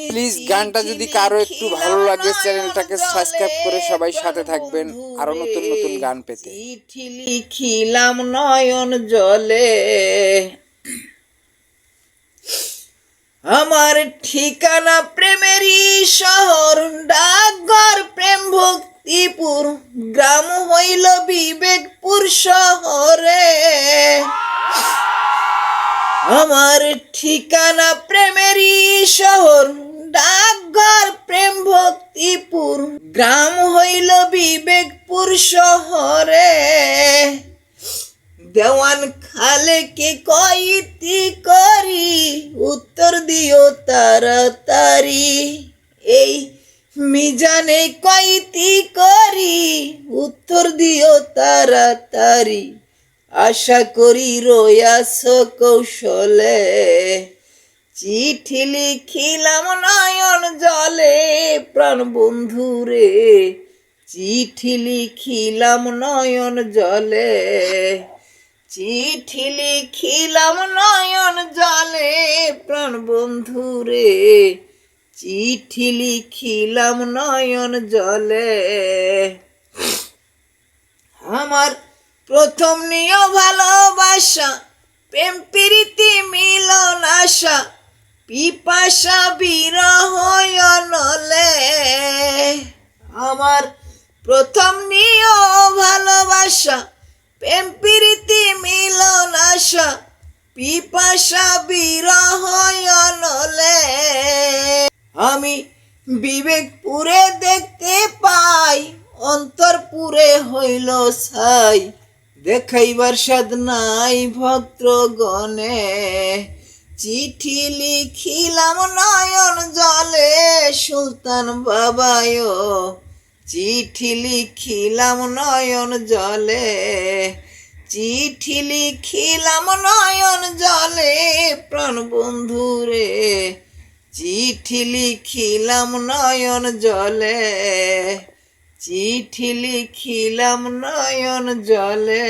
Please গানটা যদি কারো একটু ভালো লাগে চ্যানেলটাকে সাবস্ক্রাইব করে সবাই সাথে থাকবেন আরো নতুন নতুন গান পেতে। চিঠি লিখিলাম নয়ন জলে, আমার ঠিকানা প্রেমেরই শহর, ডাকঘর প্রেম ভক্তিপুর, গ্রাম হইল বিবেকপুর শহরে। আমার ঠিকানা প্রেমেরই শহর, ডাকঘর প্রেম ভক্তিপুর, গ্রাম হইল বিবেকপুর শহরে। দেওয়ান খালেকে কইতি করি, উত্তর দিও তাড়াতাড়ি। এই মিজানে কইতি করি, উত্তর দিও তাড়াতাড়ি। আশা করি রয়াস কৌশলে, চিঠি লিখিলাম নয়ন জলে প্রাণ বন্ধুরে, চিঠি লিখিলাম নয়ন জলে, চিঠি লিখিলাম নয়ন জলে প্রাণ বন্ধুরে, চিঠি লিখিলাম নয়ন জলে। আমার প্রথম নিয় ভালোবাসা, প্রেম প্রীতি মিলন আশা, পিপাসা বিরহ নলে। আমার প্রথম নিয় ভালোবাসা, প্রেম প্রীতি মিলন আশা, পিপাসা বিরহ নলে। আমি বিবেকপুরে দেখতে পাই, অন্তরপুরে হইল ছাই, দেখাইবার সাধ নাই ভক্তগণে। চিঠি লিখিলাম নয়ন জলে সুলতান বাবায়, চিঠি লিখিলাম নয়ন জলে, চিঠি লিখিলাম নয়ন জলে প্রাণ বন্ধুরে, চিঠি লিখিলাম নয়ন জলে, চিঠি লিখিলাম নয়ন জলে।